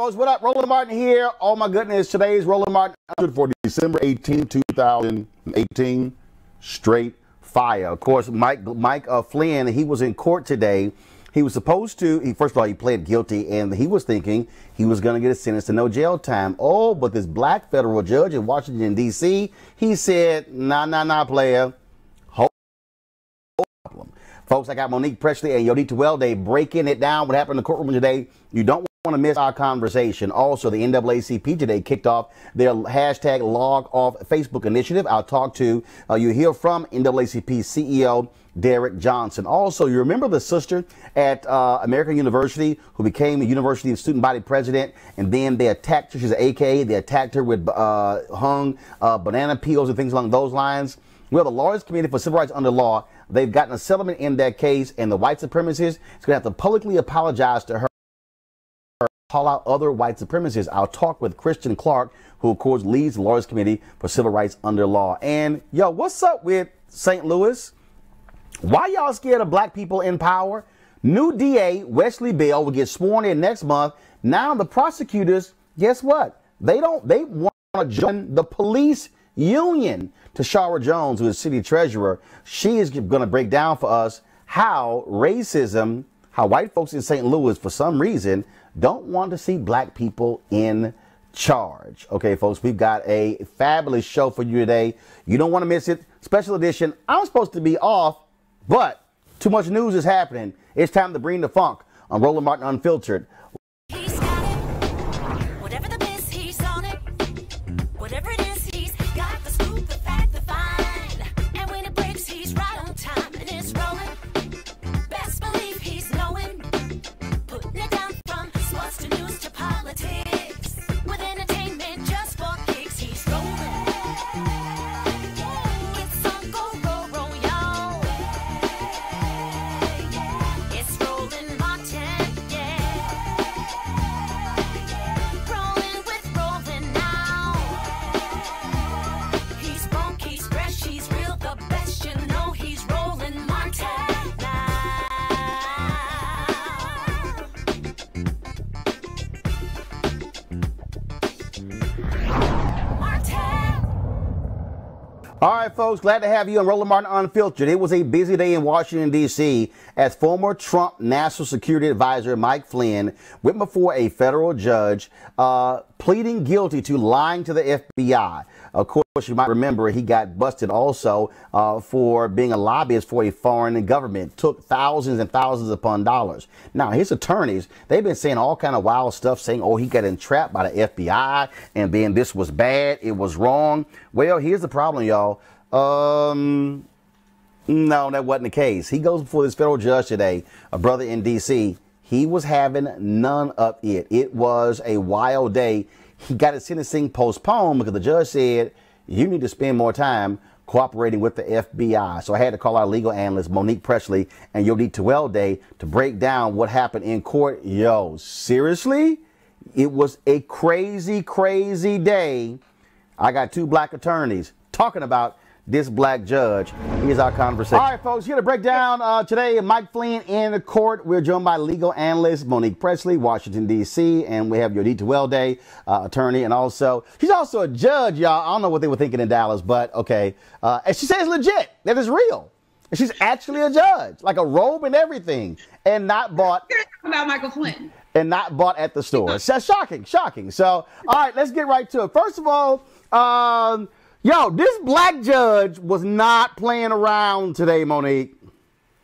folks, what up? Roland Martin here. Oh my goodness, today's Roland Martin for December 18, 2018. Straight fire. Of course, Mike Flynn, he was in court today. He was supposed to, first of all, he pled guilty, and he was thinking he was going to get a sentence to no jail time. Oh, but this black federal judge in Washington, D.C., he said, nah, player. Hold problem. Folks, I got Monique Presley and Yodita Welde breaking it down. What happened in the courtroom today? You don't want to miss our conversation. Also, the NAACP today kicked off their hashtag log off Facebook initiative. I'll talk to you hear from NAACP CEO Derek Johnson. Also, you remember the sister at American University who became a university student body president, and then they attacked her. She's an AKA. They attacked her with hung banana peels and things along those lines. Well, the Lawyers Committee for Civil Rights Under Law, they've gotten a settlement in that case, and the white supremacist is going to have to publicly apologize to her, call out other white supremacists. I'll talk with Christian Clark, who of course leads the Lawyers Committee for Civil Rights Under Law. And yo, what's up with St. Louis? Why y'all scared of black people in power? New DA Wesley Bell will get sworn in next month. Now the prosecutors, guess what? They want to join the police union. Tashara Jones, who is city treasurer, she is going to break down for us how racism, how white folks in St. Louis, for some reason, don't want to see black people in charge. Okay, folks, we've got a fabulous show for you today. You don't want to miss it. Special edition. I'm supposed to be off, but too much news is happening. It's time to bring the funk on Roland Martin Unfiltered. He's got it. Whatever the miss, he's on it. Whatever it is, he's got the scoop, the fact, the find. And when it breaks, he's right on time and it's rolling. Best believe he's knowing. Putting it down from sports to news to politics. With entertainment just for kicks, he's rolling. It's on go, y'all. It's Roland Martin, yeah. Rolling with Roland now. He's funk, he's fresh, he's real, the best, you know he's Roland Martin now. Martin. All right, folks, glad to have you on Roland Martin Unfiltered. It was a busy day in Washington, D.C. as former Trump National Security Advisor Mike Flynn went before a federal judge pleading guilty to lying to the FBI. Of course, you might remember he got busted also for being a lobbyist for a foreign government, took thousands and thousands upon dollars. Now, his attorneys, they've been saying all kind of wild stuff, saying, oh, he got entrapped by the FBI, and then this was bad, it was wrong. Well, here's the problem, y'all. No, that wasn't the case. He goes before this federal judge today, a brother in D.C. He was having none of it. It was a wild day. He got his sentencing postponed because the judge said, you need to spend more time cooperating with the FBI. So I had to call our legal analyst, Monique Presley and Yodita Welde, to break down what happened in court. Yo, seriously? It was a crazy, crazy day. I got two black attorneys talking about this black judge. Here's our conversation. All right, folks, here to break down today, Mike Flynn in the court. We're joined by legal analyst Monique Presley, Washington, D.C., and we have Yodita Welde, attorney, and also, she's also a judge, y'all. I don't know what they were thinking in Dallas, but okay. And she says legit, that is real. And she's actually a judge, like a robe and everything, and not bought. About Michael Flynn. And not bought at the store. So shocking. So, all right, let's get right to it. First of all, yo, this black judge was not playing around today, Monique.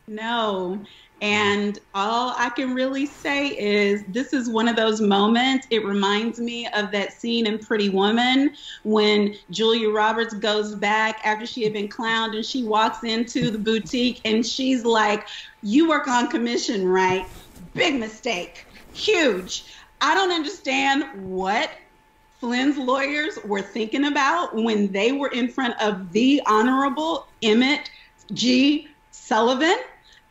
No. And all I can really say is this is one of those moments. It reminds me of that scene in Pretty Woman when Julia Roberts goes back after she had been clowned and she walks into the boutique and she's like, you work on commission, right? Big mistake. Huge. I don't understand what Flynn's lawyers were thinking about when they were in front of the Honorable Emmett G. Sullivan,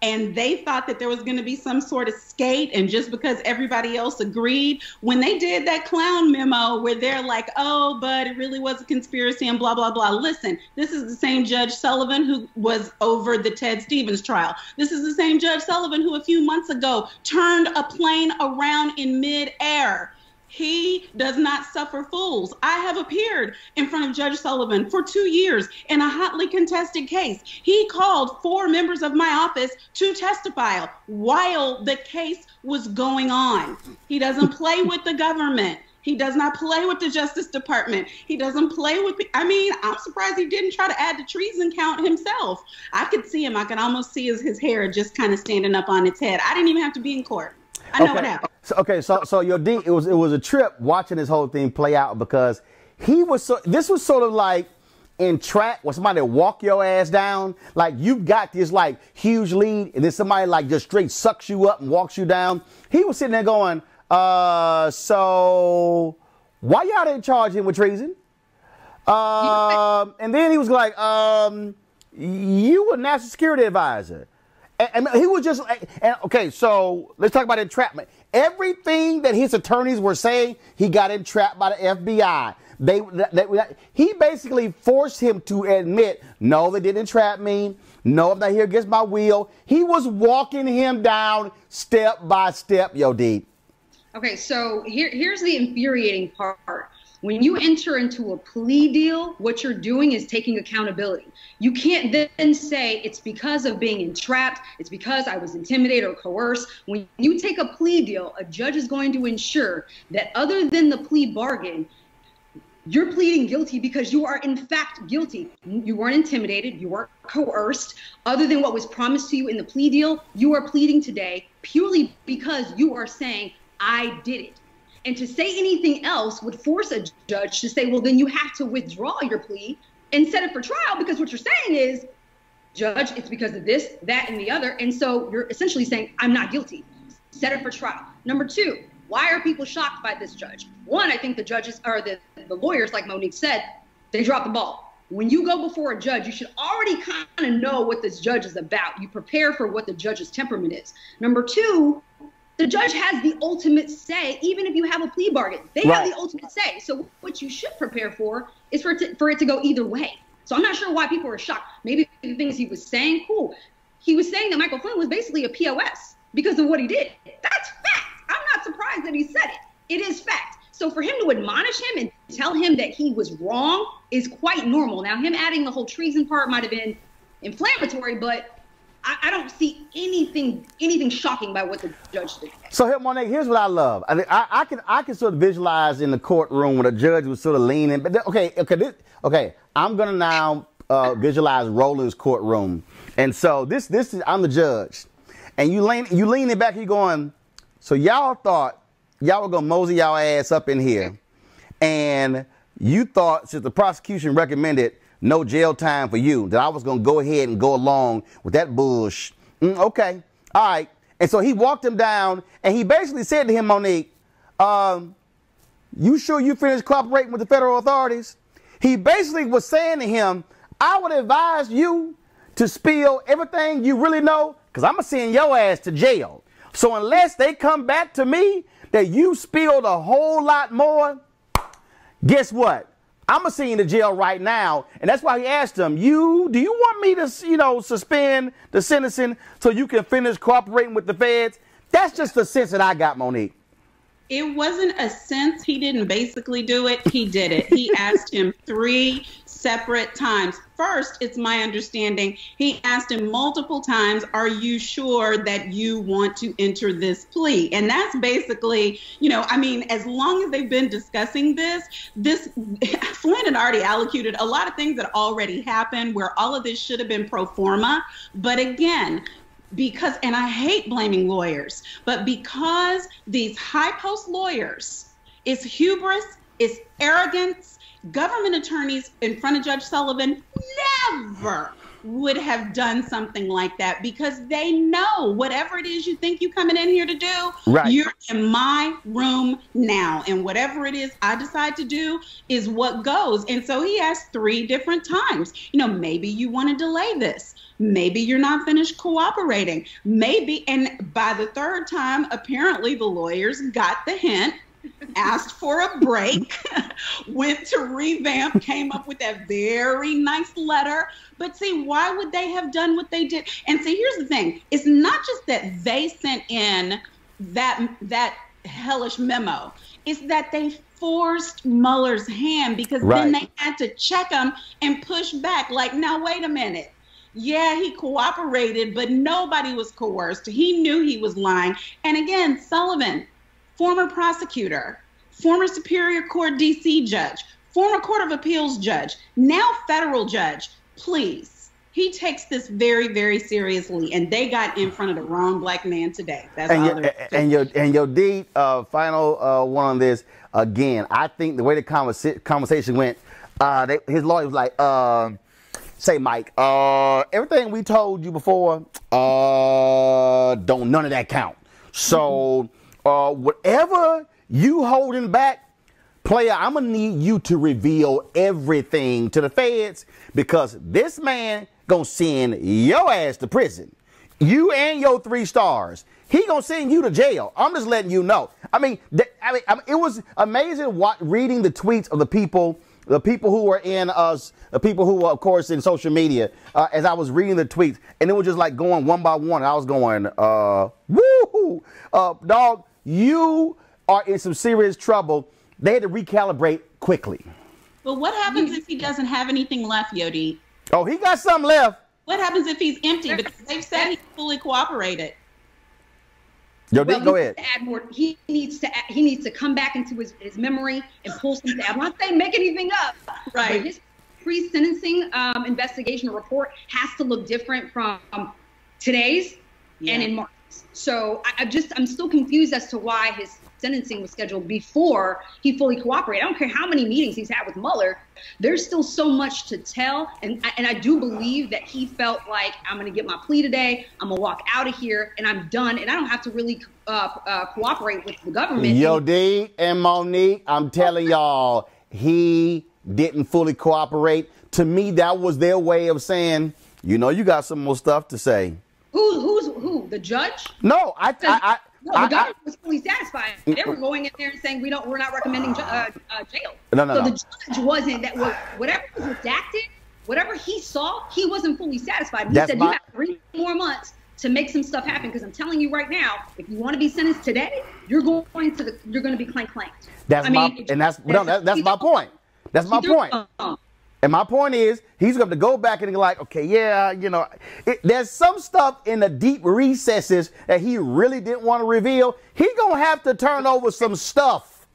and they thought that there was going to be some sort of skate, and just because everybody else agreed, when they did that clown memo where they're like, oh, but it really was a conspiracy and blah, blah, blah. Listen, this is the same Judge Sullivan who was over the Ted Stevens trial. This is the same Judge Sullivan who a few months ago turned a plane around in midair He does not suffer fools. I have appeared in front of Judge Sullivan for 2 years in a hotly contested case. He called 4 members of my office to testify while the case was going on. He doesn't play with the government. He does not play with the Justice Department. He doesn't play with, I mean, I'm surprised he didn't try to add the treason count himself. I could see him. I can almost see his hair just kind of standing up on its head. I didn't even have to be in court. I know what happened. So your D, it was a trip watching this whole thing play out, because this was sort of like in track where somebody walk your ass down. Like, you've got this like huge lead, and then somebody like just straight sucks you up and walks you down. He was sitting there going, so why y'all didn't charge him with treason? And then he was like, you were national security advisor. And he was just, okay, so let's talk about entrapment. Everything that his attorneys were saying, he got entrapped by the FBI. He basically forced him to admit, no, they didn't entrap me. No, I'm not here against my will. He was walking him down step by step, yo, D. Okay, so here's the infuriating part. When you enter into a plea deal, what you're doing is taking accountability. You can't then say it's because of being entrapped, it's because I was intimidated or coerced. When you take a plea deal, a judge is going to ensure that other than the plea bargain, you're pleading guilty because you are in fact guilty. You weren't intimidated, you weren't coerced. Other than what was promised to you in the plea deal, you are pleading today purely because you are saying, I did it. And to say anything else would force a judge to say, well, then you have to withdraw your plea and set it for trial, because what you're saying is, judge, it's because of this, that, and the other. And so you're essentially saying, I'm not guilty. Set it for trial. Number 2, why are people shocked by this judge? One, I think the judges, or the lawyers, like Monique said, they dropped the ball. When you go before a judge, you should already kind of know what this judge is about. You prepare for what the judge's temperament is. Number 2, the judge has the ultimate say, even if you have a plea bargain. They have the ultimate say. So what you should prepare for is for it to go either way. So I'm not sure why people are shocked. Maybe the things he was saying, cool. He was saying that Michael Flynn was basically a POS because of what he did. That's fact. I'm not surprised that he said it. It is fact. So for him to admonish him and tell him that he was wrong is quite normal. Now, him adding the whole treason part might have been inflammatory, but I don't see anything shocking by what the judge did. So here, Monique, here's what I love. I can sort of visualize in the courtroom when the judge was sort of leaning. But okay. I'm gonna now visualize Roland's courtroom, and so this is, I'm the judge, and you leaning back, you going, so y'all thought y'all were gonna mosey y'all ass up in here, and you thought, since the prosecution recommended no jail time for you, that I was going to go ahead and go along with that bullshit. Okay. All right. And so he walked him down, and he basically said to him, Monique, you sure you finished cooperating with the federal authorities? He basically was saying to him, I would advise you to spill everything you really know, because I'm going to send your ass to jail. So unless they come back to me that you spilled a whole lot more, guess what? I'm going to send you to jail right now. And that's why he asked him, do you want me to, suspend the sentencing so you can finish cooperating with the feds? That's just the sense that I got, Monique. It wasn't a sense. He didn't basically do it. He did it. He asked him 3 separate times. First, it's my understanding, he asked him multiple times, are you sure that you want to enter this plea? And that's basically, as long as they've been discussing this, Flynn had already allocated a lot of things that already happened where all of this should have been pro forma. But again, because, and I hate blaming lawyers, but because these high post lawyers, it's hubris, it's arrogance. Government attorneys in front of Judge Sullivan never would have done something like that, because they know whatever it is you think you're coming in here to do, you're in my room now, and whatever it is I decide to do is what goes. And so he asked 3 different times, maybe you want to delay this. Maybe you're not finished cooperating. Maybe, and by the 3rd time, apparently the lawyers got the hint, asked for a break, went to revamp, came up with that very nice letter. But see, why would they have done what they did? And see, here's the thing. It's not just that they sent in that hellish memo. It's that they forced Mueller's hand because then they had to check him and push back. Like, now, wait a minute. Yeah, he cooperated, but nobody was coerced. He knew he was lying. And again, Sullivan, former prosecutor, former Superior Court DC judge, former Court of Appeals judge, now federal judge, please. He takes this very, very seriously, and they got in front of the wrong black man today. That's and your D, final one on this. Again, I think the way the conversation went, his lawyer was like, say, Mike, everything we told you before, don't none of that count. So whatever you holding back, player, I'm going to need you to reveal everything to the feds, because this man going to send your ass to prison. You and your 3 stars. He going to send you to jail. I'm just letting you know. I mean, it was amazing reading the tweets of the people who were in us, the people who were, of course, in social media, as I was reading the tweets, and it was just like going one by one. I was going, woo-hoo, dog, you are in some serious trouble. They had to recalibrate quickly. But what happens if he doesn't have anything left, Yodi? Oh, he got something left. What happens if he's empty? Because they've said he fully cooperated. Yodi, go ahead. To add more, he needs to come back into his memory and pull something. I'm not saying make anything up. Right. But his pre-sentencing investigation report has to look different from today's and in March. So I'm still confused as to why his sentencing was scheduled before he fully cooperated. I don't care how many meetings he's had with Mueller. There's still so much to tell. And I do believe that he felt like, I'm going to get my plea today. I'm going to walk out of here and I'm done. And I don't have to really cooperate with the government. Yo, D and Monique, I'm telling y'all, he didn't fully cooperate. To me, that was their way of saying, you know, you got some more stuff to say. Who? The judge? No, No, the government was fully satisfied. They were going in there and saying we're not recommending jail. No. The judge wasn't. Whatever was redacted, whatever he saw, he wasn't fully satisfied. He said you have 3 more months to make some stuff happen, because I'm telling you right now, if you want to be sentenced today, you're going to be clanked. That's my point. That's my point. And my point is, he's going to go back and be like, okay, yeah, you know, there's some stuff in the deep recesses that he really didn't want to reveal. He's going to have to turn over some stuff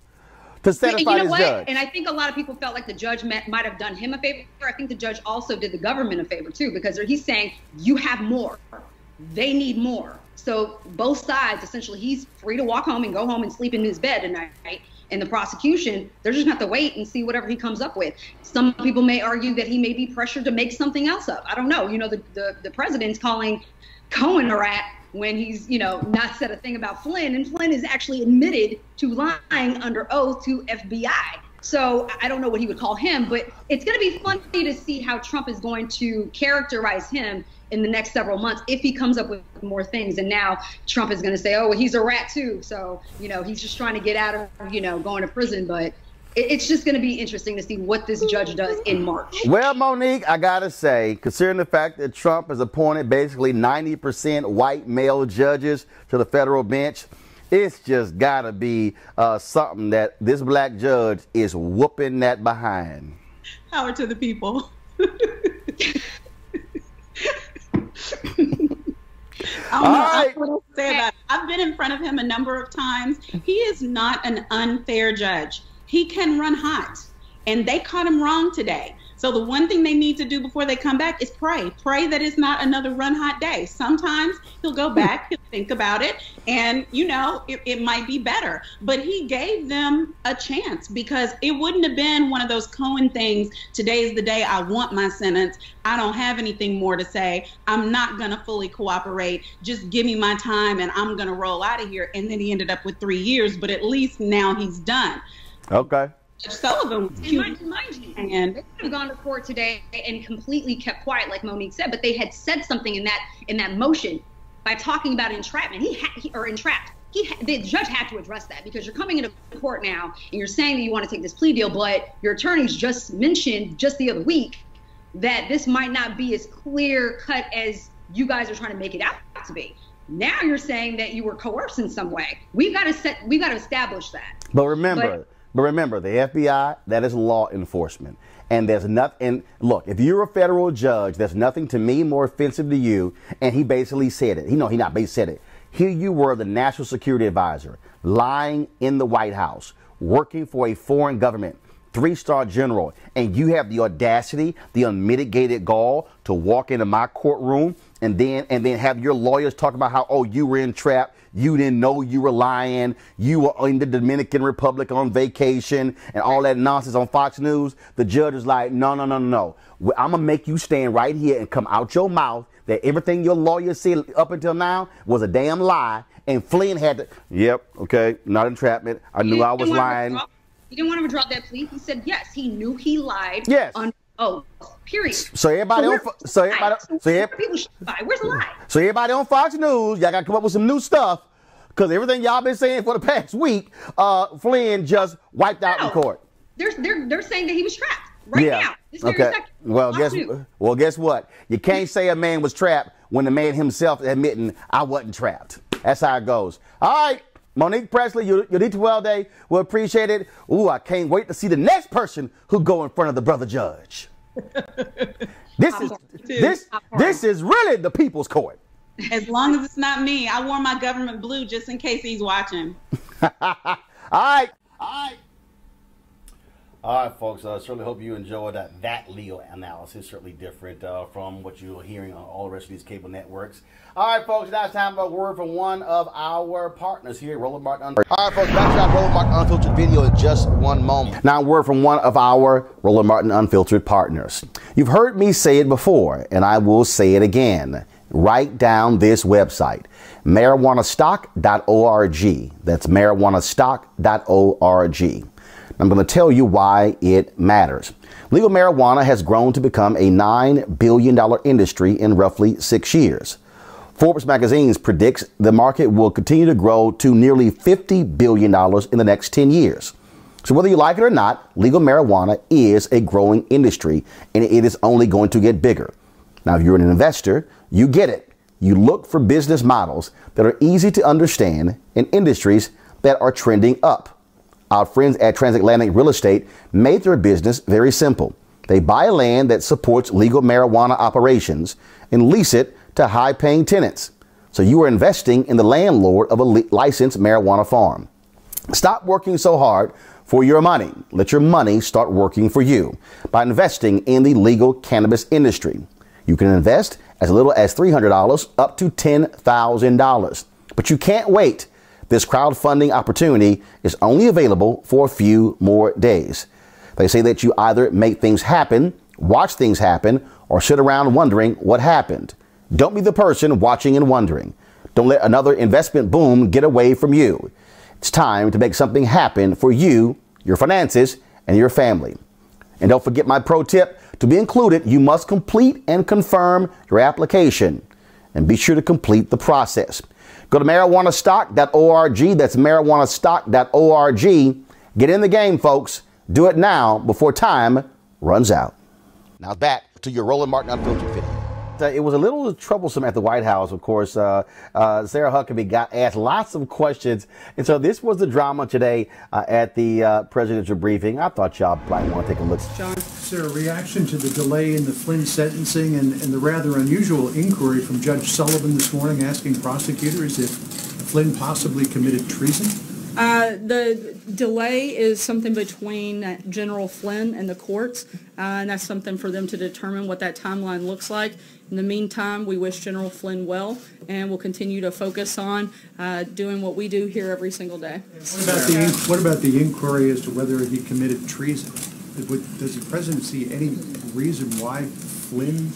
to satisfy his judge. And I think a lot of people felt like the judge might have done him a favor. I think the judge also did the government a favor, too, because he's saying, you have more. They need more. So both sides, essentially, he's free to walk home and go home and sleep in his bed tonight. And the prosecution, they're just going to have to wait and see whatever he comes up with. Some people may argue that he may be pressured to make something else up. I don't know. You know, the president's calling Cohen a rat when he's, you know, not said a thing about Flynn. And Flynn is actually admitted to lying under oath to FBI. So I don't know what he would call him, but it's going to be funny to see how Trump is going to characterize him in the next several months if he comes up with more things. And now Trump is going to say, oh, well, he's a rat too. So, you know, he's just trying to get out of, you know, going to prison. But it's just going to be interesting to see what this judge does in March. Well, Monique, I got to say, considering the fact that Trump has appointed basically 90% white male judges to the federal bench, it's just got to be something that this black judge is whooping that behind. Power to the people. I don't know what to say about it. I've been in front of him a number of times. He is not an unfair judge. He can run hot, and they caught him wrong today. So the one thing they need to do before they come back is pray. Pray that it's not another run hot day. Sometimes he'll go back, he'll think about it, and, you know, it might be better. But he gave them a chance, because it wouldn't have been one of those Cohen things. Today's the day I want my sentence. I don't have anything more to say. I'm not going to fully cooperate. Just give me my time and I'm going to roll out of here. And then he ended up with 3 years, but at least now he's done. Okay. Sullivan was cute. Mind you, and they could have gone to court today and completely kept quiet, like Monique said, but they had said something in that motion by talking about entrapment. The judge had to address that, because you're coming into court now and you're saying that you want to take this plea deal, but your attorneys just mentioned just the other week that this might not be as clear cut as you guys are trying to make it out to be. Now you're saying that you were coerced in some way. We've got to establish that. But remember, the FBI, that is law enforcement. And there's nothing, and look, if you're a federal judge, there's nothing to me more offensive to you. And he basically said it. He not basically said it. Here you were, the national security advisor, lying in the White House, working for a foreign government, 3-star general, and you have the audacity, the unmitigated gall to walk into my courtroom and then have your lawyers talk about how, oh, you were entrapped, you didn't know you were lying, you were in the Dominican Republic on vacation, and all that nonsense on Fox News. The judge is like, no. I'm gonna make you stand right here and come out your mouth that everything your lawyer said up until now was a damn lie. And Flynn had to, yep, okay, not entrapment. I knew I was lying. He didn't want him to drop that plea. He said yes. He knew he lied. Yes. Period. So everybody on Fox News, y'all got to come up with some new stuff, because everything y'all been saying for the past week, Flynn just wiped out in court. They're saying that he was trapped right now. This very second. Well, guess what? You can't say a man was trapped when the man himself admitting I wasn't trapped. That's how it goes. All right. Monique Presley, your D12 day, we'll appreciate it. Ooh, I can't wait to see the next person who go in front of the brother judge. This is really the people's court. As long as it's not me, I wore my government blue just in case he's watching. All right. All right, folks. I certainly hope you enjoyed that legal analysis. Certainly different from what you're hearing on all the rest of these cable networks. All right, folks. Now it's time for a word from one of our partners here, Roland Martin Unfiltered. All right, folks. Back to our Roland Martin Unfiltered video in just one moment. Now, a word from one of our Roland Martin Unfiltered partners. You've heard me say it before, and I will say it again. Write down this website, marijuanastock.org. That's marijuanastock.org. I'm going to tell you why it matters. Legal marijuana has grown to become a $9 billion industry in roughly 6 years. Forbes magazine predicts the market will continue to grow to nearly $50 billion in the next 10 years. So whether you like it or not, legal marijuana is a growing industry, and it is only going to get bigger. Now, if you're an investor, you get it. You look for business models that are easy to understand in industries that are trending up. Our friends at Transatlantic Real Estate made their business very simple. They buy land that supports legal marijuana operations and lease it to high-paying tenants. So you are investing in the landlord of a licensed marijuana farm. Stop working so hard for your money. Let your money start working for you by investing in the legal cannabis industry. You can invest as little as $300 up to $10,000. But you can't wait. This crowdfunding opportunity is only available for a few more days. They say that you either make things happen, watch things happen, or sit around wondering what happened. Don't be the person watching and wondering. Don't let another investment boom get away from you. It's time to make something happen for you, your finances, and your family. And don't forget my pro tip. To be included, you must complete and confirm your application. And be sure to complete the process. Go to marijuanastock.org. That's marijuanastock.org. Get in the game, folks. Do it now before time runs out. Now back to your Roland Martin Unfiltered video. It was a little troublesome at the White House, of course. Sarah Huckabee got asked lots of questions. And so this was the drama today at the presidential briefing. I thought y'all probably want to take a look. John. Is there a reaction to the delay in the Flynn sentencing and the rather unusual inquiry from Judge Sullivan this morning asking prosecutors if Flynn possibly committed treason? The delay is something between General Flynn and the courts, and that's something for them to determine what that timeline looks like. In the meantime, we wish General Flynn well, and we'll continue to focus on doing what we do here every single day. What about the inquiry as to whether he committed treason? Does the president see any reason why Flynn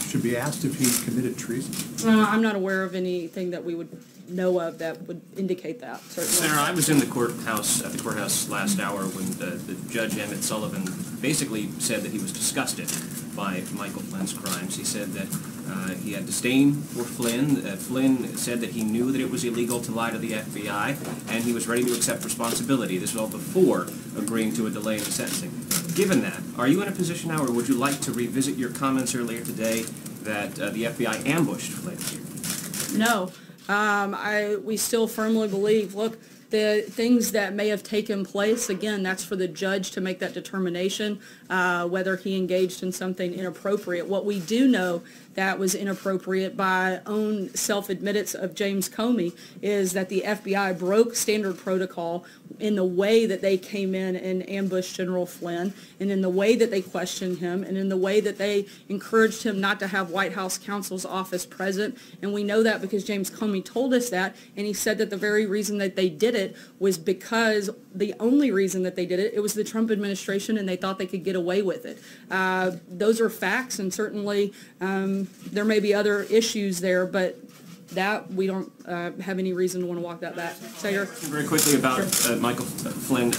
should be asked if he committed treason? I'm not aware of anything that we would know of that would indicate that, certainly. Sarah, I was in the courthouse last hour when the Judge Emmett Sullivan basically said that he was disgusted by Michael Flynn's crimes. He said that he had disdain for Flynn. Flynn said that he knew that it was illegal to lie to the FBI, and he was ready to accept responsibility. This was all before agreeing to a delay in the sentencing. Given that, are you in a position now, or would you like to revisit your comments earlier today that the FBI ambushed Flynn here? No. We still firmly believe, look, the things that may have taken place, again, that's for the judge to make that determination, whether he engaged in something inappropriate. What we do know that was inappropriate by own self-admittance of James Comey is that the FBI broke standard protocol in the way that they came in and ambushed General Flynn, and in the way that they questioned him, and in the way that they encouraged him not to have White House counsel's office present. And we know that because James Comey told us that, and he said that the very reason that they did it was because the only reason that they did it, it was the Trump administration, and they thought they could get away with it. Those are facts, and certainly there may be other issues there, but that we don't have any reason to want to walk that back. Sager? Very quickly about Michael Flynn.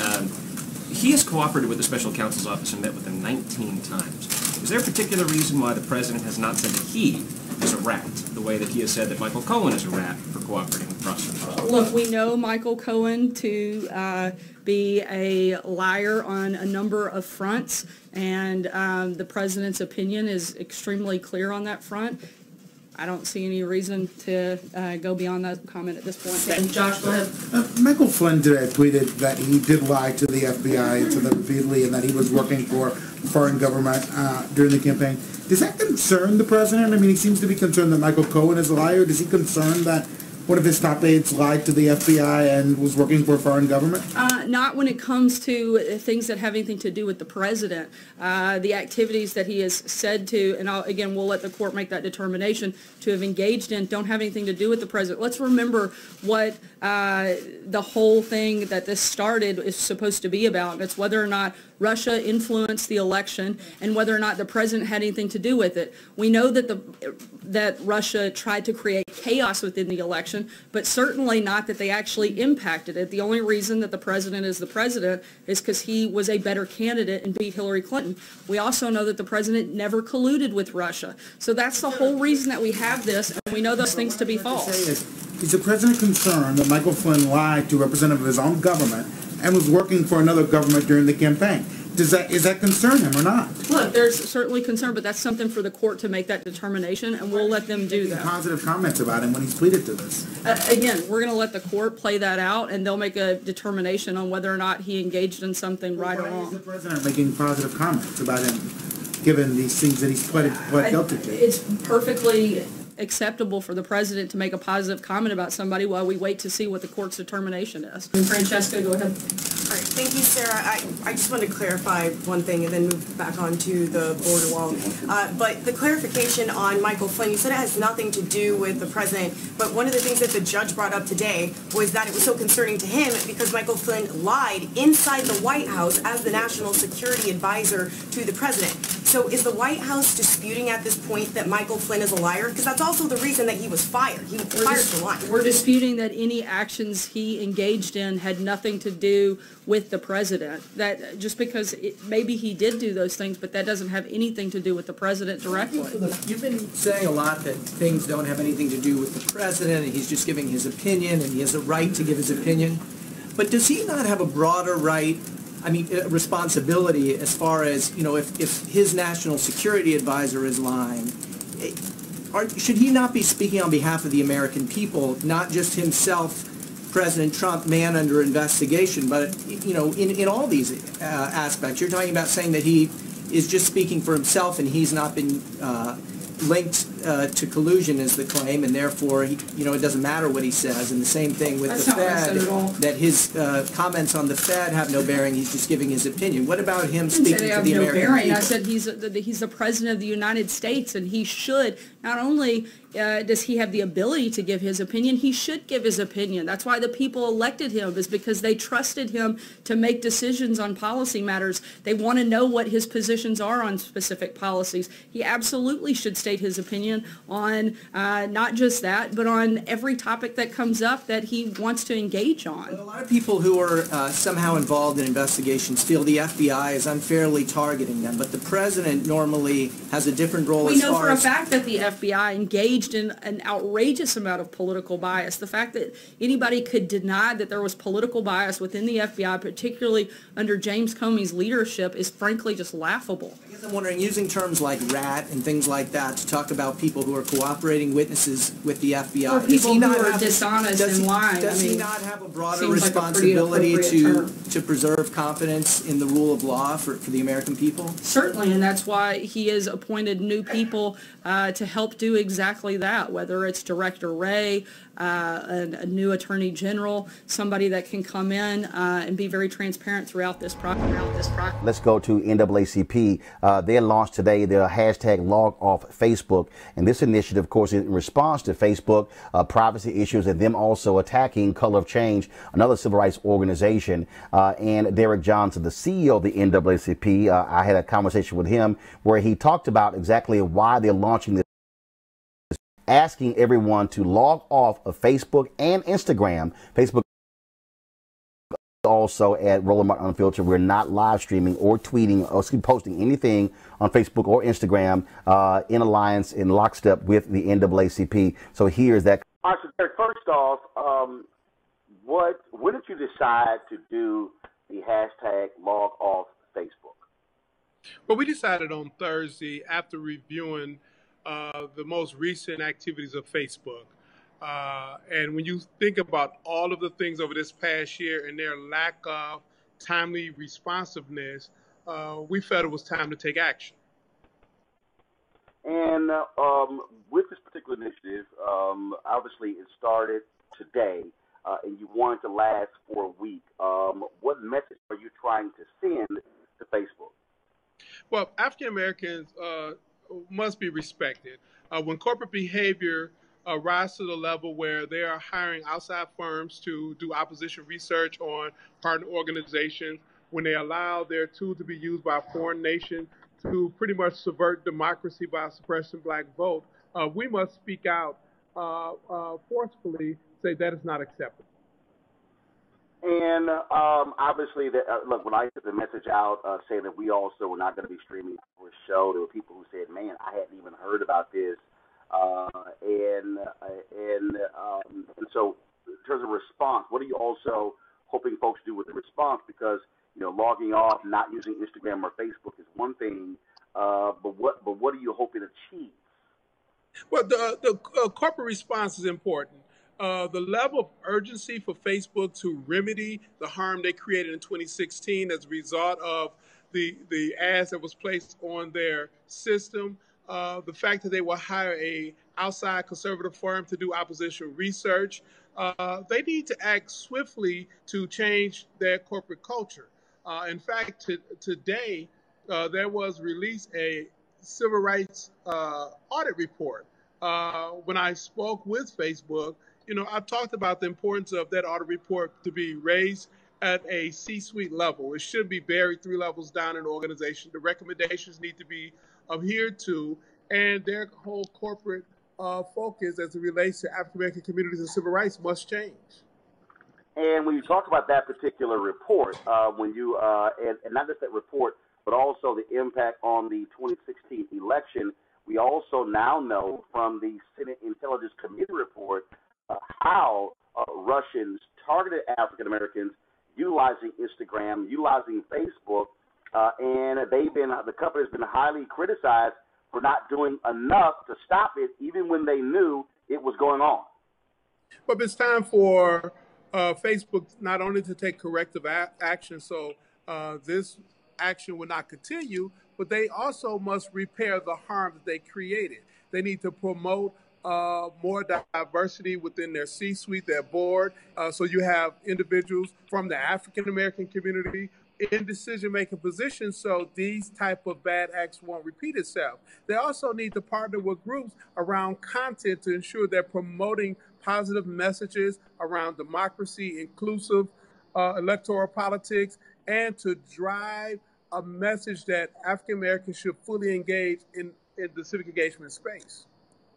He has cooperated with the special counsel's office and met with him 19 times. Is there a particular reason why the president has not said that he is a rat, the way that he has said that Michael Cohen is a rat for cooperating with prosecutors? Look, we know Michael Cohen to be a liar on a number of fronts, and the president's opinion is extremely clear on that front. I don't see any reason to go beyond that comment at this point. And Josh, go ahead. Michael Flynn today tweeted that he did lie to the FBI and to them repeatedly, and that he was working for foreign government during the campaign. Does that concern the president? I mean, he seems to be concerned that Michael Cohen is a liar. Is he concerned that one of his top aides lied to the FBI and was working for a foreign government? Not when it comes to things that have anything to do with the president. The activities that he has said to, and again, we'll let the court make that determination, to have engaged in don't have anything to do with the president. Let's remember what the whole thing that this started is supposed to be about. It's whether or not Russia influenced the election and whether or not the president had anything to do with it. We know that Russia tried to create chaos within the election, but certainly not that they actually impacted it. The only reason that the president is the president is because he was a better candidate and beat Hillary Clinton. We also know that the president never colluded with Russia. So that's the whole reason that we have this, and we know those things to be false. Is the president concerned that Michael Flynn lied to a representative of his own government and was working for another government during the campaign? Is that concern him or not? Look, there's certainly concern, but that's something for the court to make that determination, and we'll let them do that. Positive comments about him when he's pleaded to this. Again, we're going to let the court play that out, and they'll make a determination on whether or not he engaged in something right or wrong. Why is the president making positive comments about him, given these things that he's pled guilty to? It's perfectly acceptable for the president to make a positive comment about somebody while we wait to see what the court's determination is. Francesca, go ahead. All right, thank you, Sarah. I just want to clarify one thing and then move back on to the border wall. But the clarification on Michael Flynn, you said it has nothing to do with the president, but one of the things that the judge brought up today was that it was so concerning to him because Michael Flynn lied inside the White House as the national security advisor to the president. So is the White House disputing at this point that Michael Flynn is a liar? Because that's also the reason that he was fired. He was fired for lying. We're disputing that any actions he engaged in had nothing to do with the president. That just because maybe he did do those things, but that doesn't have anything to do with the president directly. You've been saying a lot that things don't have anything to do with the president, and he's just giving his opinion, and he has a right to give his opinion. But does he not have a broader right, responsibility as far as, if his national security advisor is lying, should he not be speaking on behalf of the American people, not just himself, President Trump, man under investigation, but, in all these aspects? You're talking about saying that he is just speaking for himself and he's not been linked to collusion is the claim, and therefore, it doesn't matter what he says. And the same thing with the Fed, that his comments on the Fed have no bearing. He's just giving his opinion. What about him speaking to the American people? I said he's the president of the United States, and he should not only does he have the ability to give his opinion, he should give his opinion. That's why the people elected him, is because they trusted him to make decisions on policy matters. They want to know what his positions are on specific policies. He absolutely should state his opinion on not just that, but on every topic that comes up that he wants to engage on. But a lot of people who are somehow involved in investigations feel the FBI is unfairly targeting them, but the president normally has a different role as far as... We know for a fact that the FBI engaged in an outrageous amount of political bias. The fact that anybody could deny that there was political bias within the FBI, particularly under James Comey's leadership, is frankly just laughable. I guess I'm wondering, using terms like rat and things like that to talk about people who are cooperating witnesses with the FBI. Or Does he people not who are have- dishonest does and he- lying. Does I he mean, not have a broader seems like a pretty responsibility appropriate to preserve confidence in the rule of law for the American people? Certainly, and that's why he has appointed new people to help do exactly that, whether it's Director Wray, a new Attorney General, somebody that can come in and be very transparent throughout this process. Let's go to NAACP. They launched today their hashtag log off Facebook. And this initiative, of course, is in response to Facebook privacy issues and them also attacking Color of Change, another civil rights organization. And Derek Johnson, the CEO of the NAACP, I had a conversation with him where he talked about exactly why they're launching this, asking everyone to log off of Facebook and Instagram. Facebook also at Roland Martin Unfiltered. We're not live streaming or tweeting or posting anything on Facebook or Instagram in alliance, in lockstep with the NAACP. So here's that. All right, so Derek, first off, when did you decide to do the hashtag log off Facebook? Well, we decided on Thursday after reviewing the most recent activities of Facebook. And when you think about all of the things over this past year and their lack of timely responsiveness, we felt it was time to take action. And with this particular initiative, obviously it started today, and you want it to last for a week. What message are you trying to send to Facebook? Well, African Americans must be respected. When corporate behavior rise to the level where they are hiring outside firms to do opposition research on partner organizations, when they allow their tool to be used by a foreign nation to pretty much subvert democracy by suppressing black vote, we must speak out forcefully, say that is not acceptable. And obviously, look, when I put the message out saying that we also were not going to be streaming for a show, there were people who said, man, I hadn't even heard about this. And so in terms of response, what are you also hoping folks do with the response? Because, you know, logging off, not using Instagram or Facebook is one thing, but what are you hoping to achieve? Well, the corporate response is important. The level of urgency for Facebook to remedy the harm they created in 2016 as a result of the ads that was placed on their system, the fact that they will hire a outside conservative firm to do opposition research, they need to act swiftly to change their corporate culture. In fact, today there was released a civil rights audit report. When I spoke with Facebook, you know, I've talked about the importance of that audit report to be raised at a C-suite level. It should be buried 3 levels down in the organization. The recommendations need to be adhered to, and their whole corporate focus as it relates to African-American communities and civil rights must change. And when you talk about that particular report, when you and not just that report, but also the impact on the 2016 election, we also now know from the Senate Intelligence Committee report how Russians targeted African Americans utilizing Instagram, utilizing Facebook, and the company has been highly criticized for not doing enough to stop it, even when they knew it was going on. But it's time for Facebook not only to take corrective action, so this action will not continue, but they also must repair the harm that they created. They need to promote more diversity within their C-suite, their board, so you have individuals from the African-American community in decision-making positions so these type of bad acts won't repeat itself. They also need to partner with groups around content to ensure they're promoting positive messages around democracy, inclusive electoral politics, and to drive a message that African Americans should fully engage in the civic engagement space.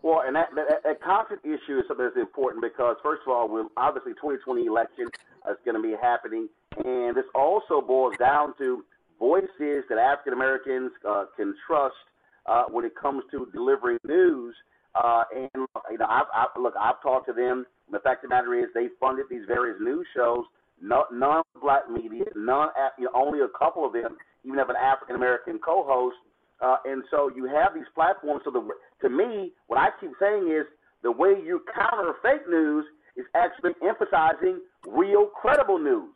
Well, and that content issue is something that's important because, first of all, obviously 2020 election is going to be happening, and this also boils down to voices that African Americans can trust when it comes to delivering news. And you know, I've talked to them. The fact of the matter is, they funded these various news shows. None black media, only a couple of them even have an African American co-host. And so you have these platforms. So to me, what I keep saying is the way you counter fake news is actually emphasizing real, credible news.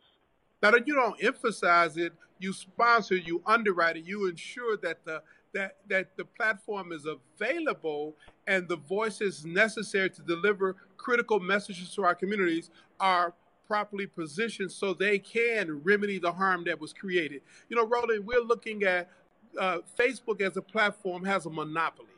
Now that you don't emphasize it, you sponsor, you underwrite it, you ensure that the platform is available and the voices necessary to deliver critical messages to our communities are properly positioned so they can remedy the harm that was created. You know, Roland, we're looking at Facebook as a platform has a monopoly.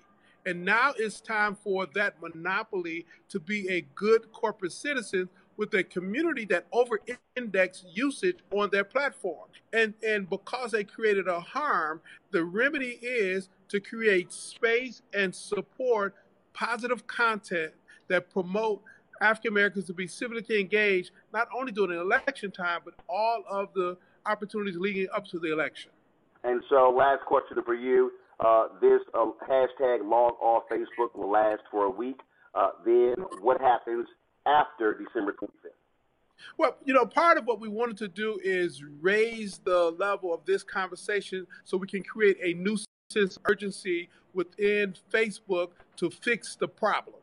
And now it's time for that monopoly to be a good corporate citizen with a community that over-index usage on their platform. And because they created a harm, the remedy is to create space and support positive content that promote African Americans to be civically engaged, not only during the election time, but all of the opportunities leading up to the election. And so last question for you. This hashtag log off Facebook will last for a week. Then what happens after December 25th? Well, you know, part of what we wanted to do is raise the level of this conversation so we can create a new sense of urgency within Facebook to fix the problem.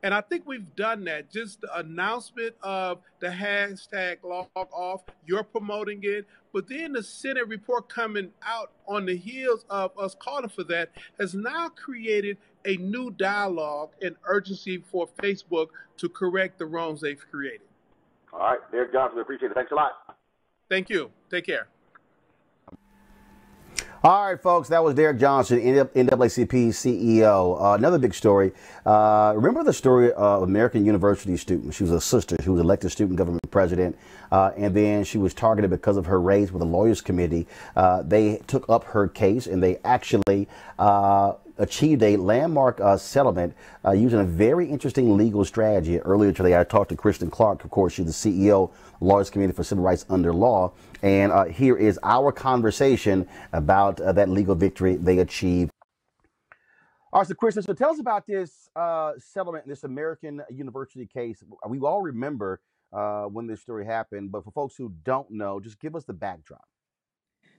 And I think we've done that. Just the announcement of the hashtag log off, you're promoting it, but then the Senate report coming out on the heels of us calling for that has now created a new dialogue and urgency for Facebook to correct the wrongs they've created. All right, Derek Johnson, we appreciate it. Thanks a lot. Thank you. Take care. All right, folks, that was Derek Johnson, NAACP CEO. Another big story. Remember the story of American University student? She was a sister. She was elected student government president, and then she was targeted because of her race with the Lawyers Committee. They took up her case, and they actually achieved a landmark settlement using a very interesting legal strategy. Earlier today, I talked to Kristen Clark. Of course, she's the CEO, Lawyers Committee for Civil Rights Under Law. And here is our conversation about that legal victory they achieved. All right, so Kristen, so tell us about this settlement, this American University case. We all remember when this story happened, but for folks who don't know, just give us the backdrop.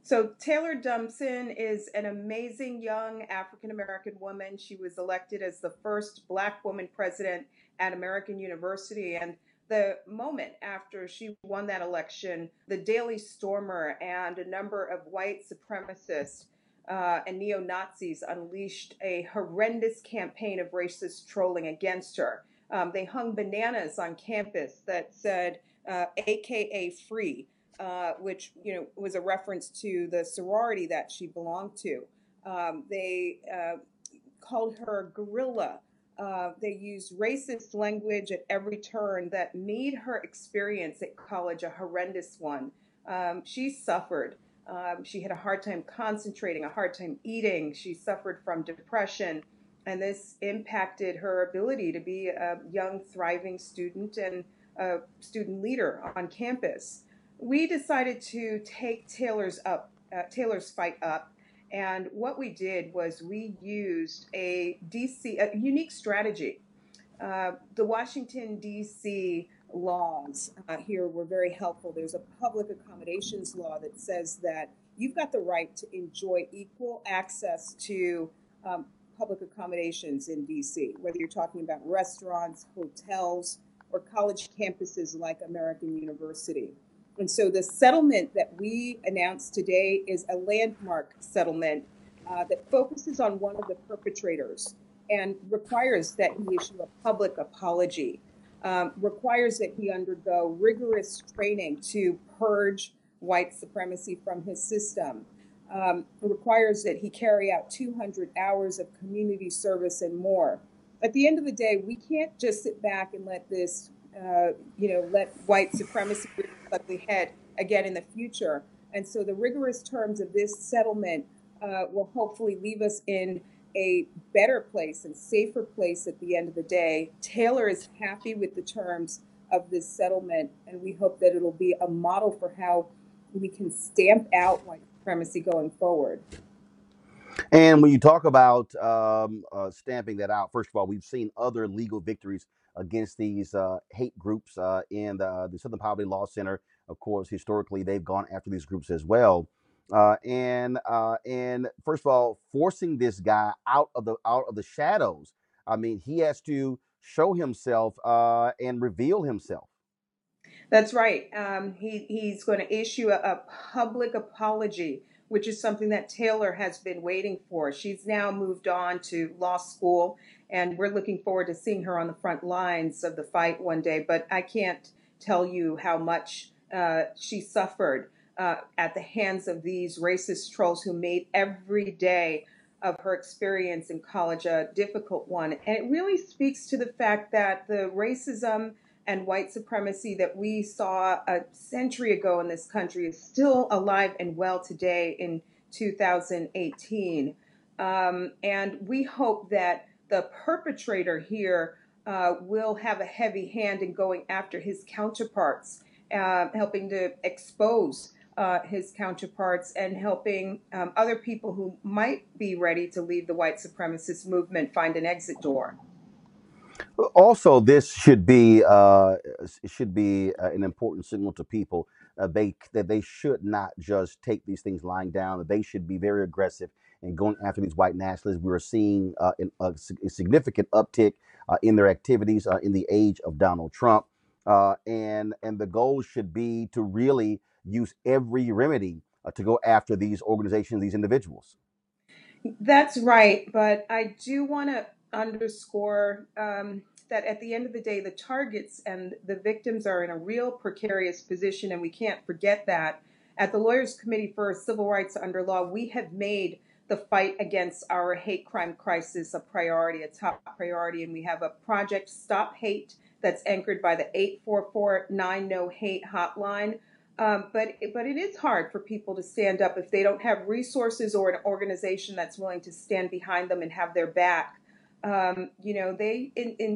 So Taylor Dumpson is an amazing young African-American woman. She was elected as the first Black woman president at American University. And the moment after she won that election, the Daily Stormer and a number of white supremacists and neo-Nazis unleashed a horrendous campaign of racist trolling against her. They hung bananas on campus that said, AKA free. Which was a reference to the sorority that she belonged to. They called her gorilla. They used racist language at every turn that made her experience at college a horrendous one. She suffered. She had a hard time concentrating, a hard time eating. She suffered from depression, and this impacted her ability to be a young, thriving student and a student leader on campus. We decided to take Taylor's fight up, and what we did was we used a unique strategy. The Washington, D.C. laws here were very helpful. There's a public accommodations law that says that you've got the right to enjoy equal access to public accommodations in D.C., whether you're talking about restaurants, hotels, or college campuses like American University. And so the settlement that we announced today is a landmark settlement that focuses on one of the perpetrators and requires that he issue a public apology, requires that he undergo rigorous training to purge white supremacy from his system, requires that he carry out 200 hours of community service and more. At the end of the day, we can't just sit back and let this let white supremacy rear its ugly head again in the future. And so the rigorous terms of this settlement will hopefully leave us in a better place and safer place at the end of the day. Taylor is happy with the terms of this settlement, and we hope that it'll be a model for how we can stamp out white supremacy going forward. And when you talk about stamping that out, first of all, we've seen other legal victories against these hate groups in the Southern Poverty Law Center. Of course, historically, they've gone after these groups as well. And first of all, forcing this guy out of the shadows. I mean, he has to show himself and reveal himself. That's right. He's going to issue a public apology, which is something that Taylor has been waiting for. She's now moved on to law school, and we're looking forward to seeing her on the front lines of the fight one day. But I can't tell you how much she suffered at the hands of these racist trolls who made every day of her experience in college a difficult one. And it really speaks to the fact that the racism and white supremacy that we saw a century ago in this country is still alive and well today in 2018. And we hope that the perpetrator here will have a heavy hand in going after his counterparts, helping to expose his counterparts and helping other people who might be ready to leave the white supremacist movement find an exit door. Also, this should be an important signal to people that they should not just take these things lying down. That they should be very aggressive in going after these white nationalists. We are seeing a significant uptick in their activities in the age of Donald Trump, and the goal should be to really use every remedy to go after these organizations, these individuals. That's right, but I do want to underscore that at the end of the day, the targets and the victims are in a real precarious position, and we can't forget that. At the Lawyers Committee for Civil Rights Under Law, we have made the fight against our hate crime crisis a priority, a top priority, and we have a project, Stop Hate, that's anchored by the 844-9-NO-HATE hotline. But it is hard for people to stand up if they don't have resources or an organization that's willing to stand behind them and have their back. They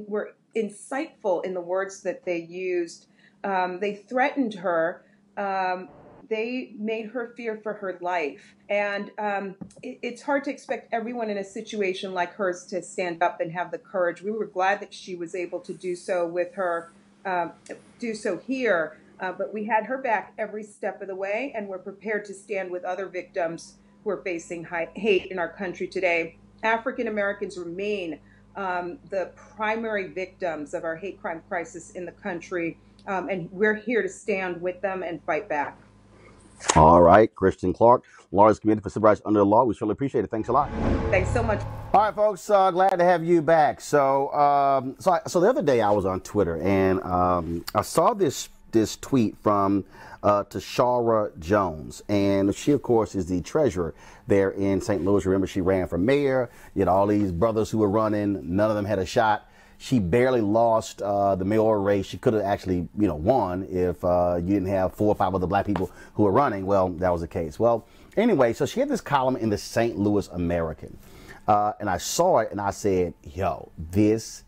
were insightful in the words that they used. They threatened her. They made her fear for her life. And it's hard to expect everyone in a situation like hers to stand up and have the courage. We were glad that she was able to do so here. But we had her back every step of the way, and we're prepared to stand with other victims who are facing hate in our country today. African Americans remain the primary victims of our hate crime crisis in the country, and we're here to stand with them and fight back. All right, Kristen Clark, Lawyers Committee for Civil Rights Under Law. We surely appreciate it. Thanks a lot. Thanks so much. All right, folks. Glad to have you back. So the other day I was on Twitter and I saw this tweet from Tashara Jones, and she, of course, is the treasurer there in St. Louis. Remember, she ran for mayor. You had all these brothers who were running. None of them had a shot. She barely lost the mayoral race. She could have actually, won if you didn't have 4 or 5 other black people who were running. Well, that was the case. Well, anyway, so she had this column in the St. Louis American, and I saw it and I said, "Yo, this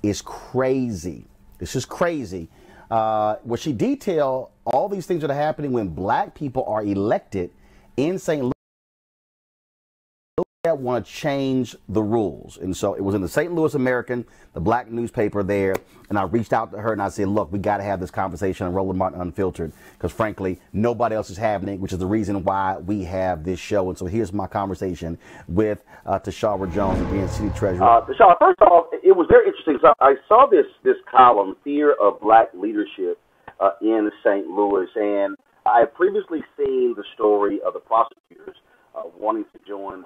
is crazy. This is crazy." Where she detailed all these things that are happening when black people are elected in St. Louis that want to change the rules. And so it was in the St. Louis American, the black newspaper there, and I reached out to her and I said, look, we got to have this conversation on Roland Martin Unfiltered, because frankly, nobody else is having it, which is the reason why we have this show. And so here's my conversation with Tashara Jones, being city treasurer. Tashara, first off, it was very interesting. So I saw this column, Fear of Black Leadership, in St. Louis, and I had previously seen the story of the prosecutors wanting to join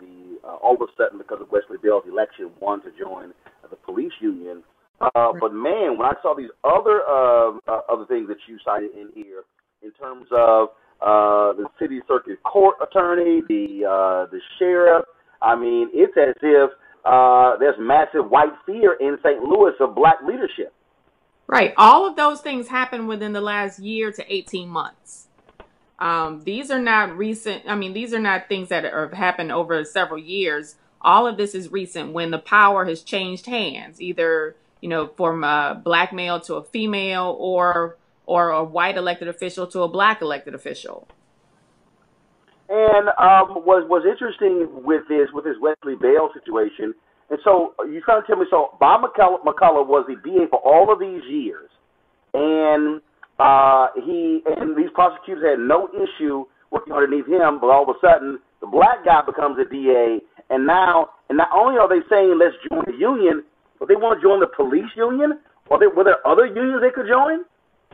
all of a sudden, because of Wesley Bell's election, wanted to join the police union. But man, when I saw these other things that you cited in here, in terms of the city circuit court attorney, the sheriff, I mean, it's as if there's massive white fear in St. Louis of black leadership. Right. All of those things happened within the last year to 18 months. These are not recent. I mean, these are not things that have happened over several years. All of this is recent, when the power has changed hands, either, from a black male to a female, or a white elected official to a black elected official. And was interesting with this Wesley Bell situation. And so you're trying to tell me, so Bob McCullough was the DA for all of these years, and these prosecutors had no issue working underneath him, but all of a sudden the black guy becomes a DA, and not only are they saying let's join the union, but they want to join the police union. Were there other unions they could join?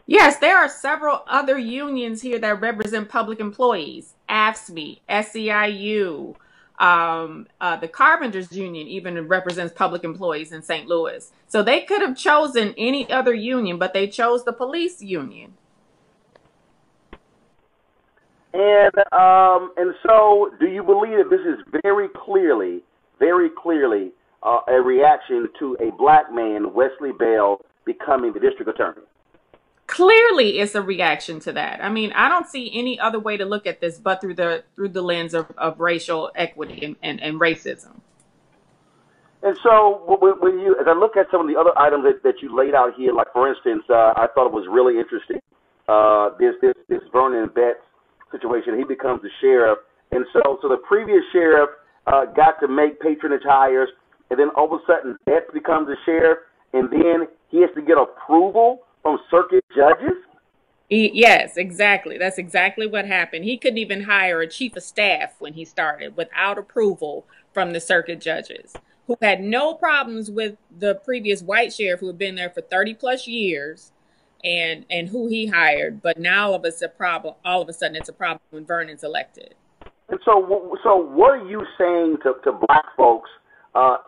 Yes, there are several other unions here that represent public employees. AFSCME, SEIU, the Carpenters Union even represents public employees in St. Louis. So they could have chosen any other union, but they chose the police union. And so, do you believe that this is very clearly a reaction to a black man, Wesley Bell, becoming the district attorney? Clearly, it's a reaction to that. I mean, I don't see any other way to look at this but through the lens of racial equity and racism. And so, as I look at some of the other items that you laid out here, like for instance, I thought it was really interesting. This Vernon Betts situation. He becomes the sheriff, and so the previous sheriff got to make patronage hires, and then all of a sudden Betts becomes the sheriff, and then he has to get approval from circuit judges? Yes, exactly. That's exactly what happened. He couldn't even hire a chief of staff when he started without approval from the circuit judges, who had no problems with the previous white sheriff who had been there for 30 plus years and who he hired. But now all of a sudden it's a problem when Vernon's elected. And so what are you saying to black folks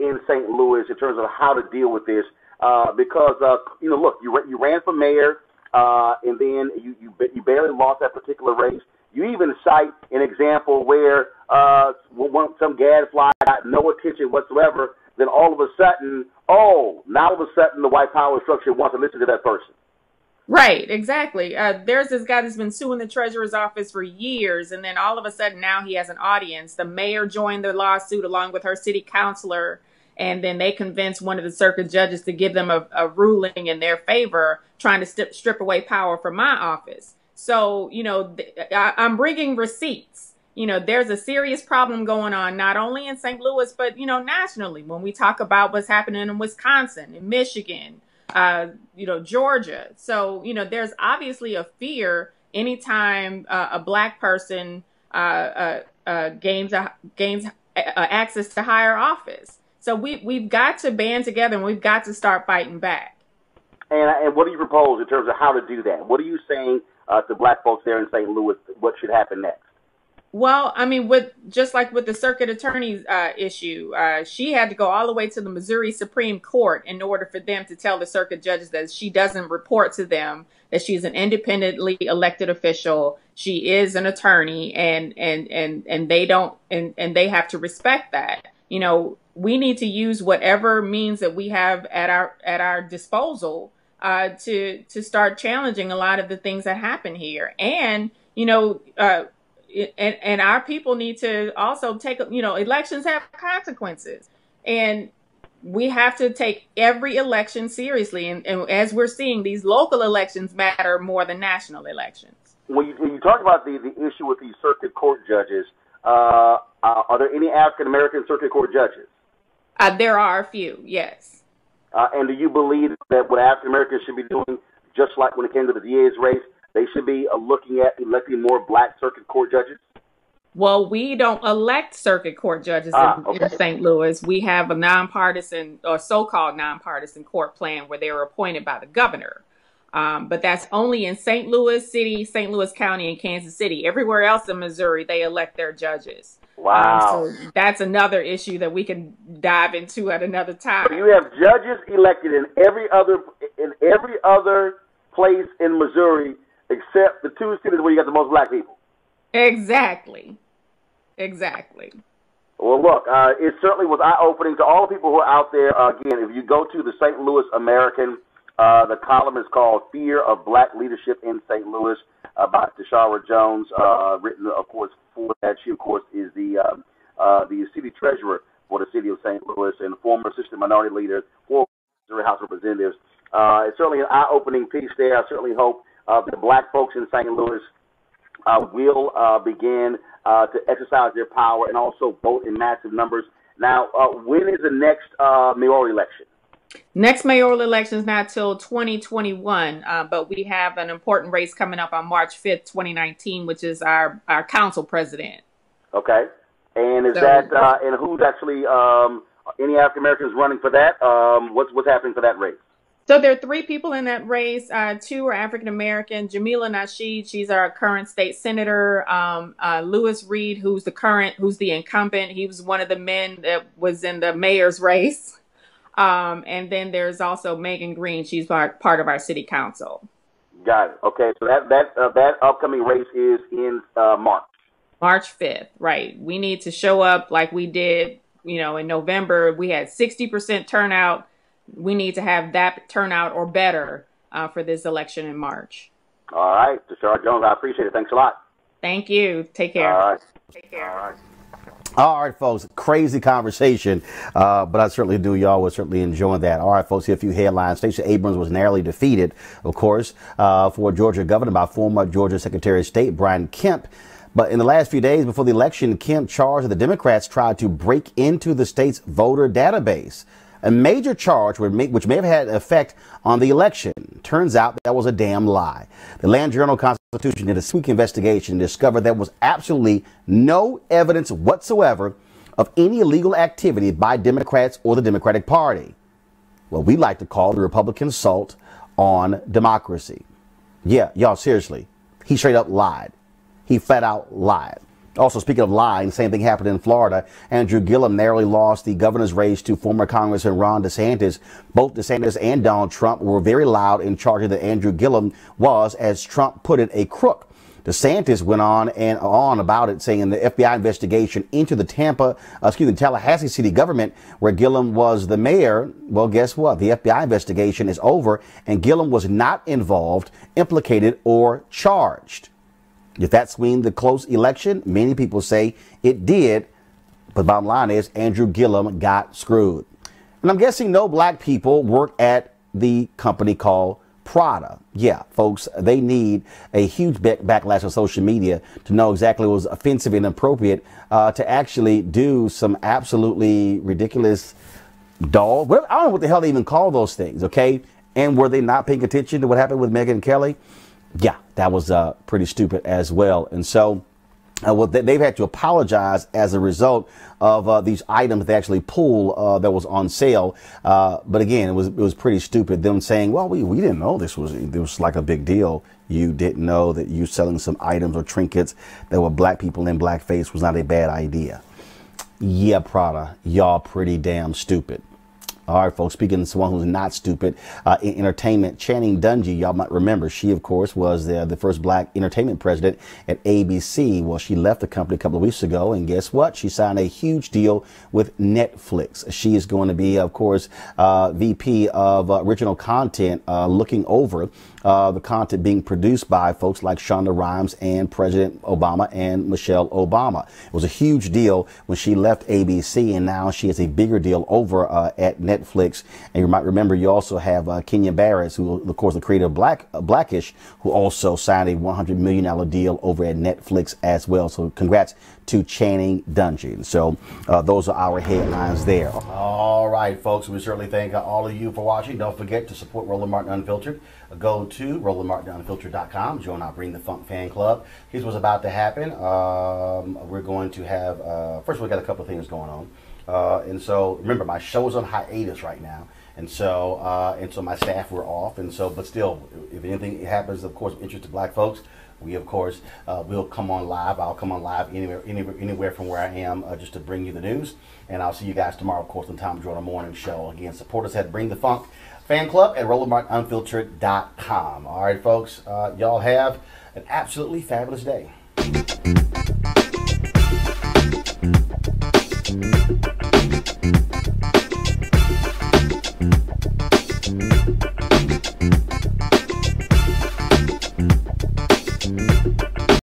in St. Louis in terms of how to deal with this? Because look, you ran for mayor, and then you barely lost that particular race. You even cite an example where some gadfly got no attention whatsoever. Then all of a sudden, the white power structure wants to listen to that person. Right, exactly. There's this guy that's been suing the treasurer's office for years, and then all of a sudden now he has an audience. The mayor joined the lawsuit along with her city councilor, and then they convinced one of the circuit judges to give them a ruling in their favor, trying to strip away power from my office. So, I'm bringing receipts. There's a serious problem going on, not only in St. Louis, but, nationally, when we talk about what's happening in Wisconsin, in Michigan, Georgia. So, there's obviously a fear anytime a black person gains access to higher office. So we've got to band together and we've got to start fighting back. And what do you propose in terms of how to do that? What are you saying to black folks there in St. Louis? What should happen next? Well, I mean, just like with the circuit attorney's issue, she had to go all the way to the Missouri Supreme Court in order for them to tell the circuit judges that she doesn't report to them, that she's an independently elected official. She is an attorney, and they don't, and they have to respect that. We need to use whatever means that we have at our disposal to start challenging a lot of the things that happen here, and and our people need to also take, elections have consequences, and we have to take every election seriously. And as we're seeing, these local elections matter more than national elections. When you talk about the issue with these circuit court judges, are there any African American circuit court judges? There are a few, yes. And do you believe that what African Americans should be doing, just like when it came to the DA's race, they should be looking at electing more black circuit court judges? Well, we don't elect circuit court judges in St. Louis. We have a nonpartisan or so-called nonpartisan court plan where they are appointed by the governor. But that's only in St. Louis City, St. Louis County, and Kansas City. Everywhere else in Missouri, they elect their judges. Wow. So that's another issue that we can dive into at another time. So you have judges elected in every other place in Missouri except the two cities where you got the most black people. Exactly. Well, look, it certainly was eye-opening to all the people who are out there. Again, if you go to the St. Louis American, the column is called Fear of Black Leadership in St. Louis by Tashara Jones, written, of course, for that. She, of course, is the city treasurer for the city of St. Louis and former assistant minority leader for Missouri House of Representatives. It's certainly an eye-opening piece there. I certainly hope the black folks in St. Louis will begin to exercise their power and also vote in massive numbers. Now, when is the next mayoral election? Next mayoral election is not till 2021, but we have an important race coming up on March 5th, 2019, which is our council president. Okay. And is So- that and who's actually any African Americans running for that? What's happening for that race? So there are 3 people in that race. 2 are African American. Jamila Nasheed, she's our current state senator. Lewis Reed, who's the incumbent. He was one of the men that was in the mayor's race. And then there's also Megan Green. She's part of our city council. Got it. Okay, so that upcoming race is in March. March 5th, right. We need to show up like we did, in November. We had 60% turnout. We need to have that turnout or better for this election in March. All right, Tashara Jones, I appreciate it. Thanks a lot. Thank you. Take care. All right. Take care. All right. All right, folks, crazy conversation, but I certainly do. Y'all was certainly enjoying that. All right, folks, here are a few headlines. Stacey Abrams was narrowly defeated, of course, for Georgia governor by former Georgia Secretary of State Brian Kemp. But in the last few days before the election, Kemp charged that the Democrats tried to break into the state's voter database. A major charge which may have had effect on the election. Turns out that was a damn lie. The Land Journal-Constitution did a sweep investigation and discovered there was absolutely no evidence whatsoever of any illegal activity by Democrats or the Democratic Party. What we like to call the Republican assault on democracy. Yeah, y'all, seriously. He straight up lied. He flat out lied. Also, speaking of lying, same thing happened in Florida. Andrew Gillum narrowly lost the governor's race to former Congressman Ron DeSantis. Both DeSantis and Donald Trump were very loud in charging that Andrew Gillum was, as Trump put it, a crook. DeSantis went on and on about it, saying the FBI investigation into the Tallahassee city government, where Gillum was the mayor. Well, guess what? The FBI investigation is over, and Gillum was not involved, implicated, or charged. If that swing the close election, many people say it did. But bottom line is Andrew Gillum got screwed. And I'm guessing no black people work at the company called Prada. Yeah, folks, they need a huge backlash on social media to know exactly what was offensive and inappropriate to actually do some absolutely ridiculous I don't know what the hell they even call those things, okay? And were they not paying attention to what happened with Megyn Kelly? Yeah, that was pretty stupid as well. And so they've had to apologize as a result of these items they actually pulled that was on sale. But again, it was pretty stupid. Them saying, well, we didn't know this was like a big deal. You didn't know that you selling some items or trinkets that were black people in blackface was not a bad idea. Yeah, Prada, y'all pretty damn stupid. All right, folks, speaking of someone who's not stupid, in entertainment, Channing Dungey, y'all might remember, she, of course, was the first black entertainment president at ABC. Well, she left the company a couple of weeks ago, and guess what? She signed a huge deal with Netflix. She is going to be, of course, VP of original content, looking over the content being produced by folks like Shonda Rhimes and President Obama and Michelle Obama. It was a huge deal when she left ABC, and now she has a bigger deal over at Netflix. And you might remember, you also have Kenya Barris, who, of course, the creator of Blackish, who also signed a $100 million deal over at Netflix as well. So congrats to Channing Dungey. So those are our headlines there. All right, folks, we certainly thank all of you for watching. Don't forget to support Roland Martin Unfiltered. Go to RolandMartinUnfiltered.com. Join our Bring the Funk fan club. Here's what's about to happen. We're going to have, first we got a couple of things going on. And so remember, my show is on hiatus right now. And so my staff were off. And so, but still, if anything happens, of course, of interest to black folks, we, of course, will come on live. I'll come on live anywhere from where I am just to bring you the news. And I'll see you guys tomorrow, of course, on Tom Jordan Morning Show. Again, support us at Bring the Funk fan club at RolandMartinUnfiltered.com. All right, folks, y'all have an absolutely fabulous day.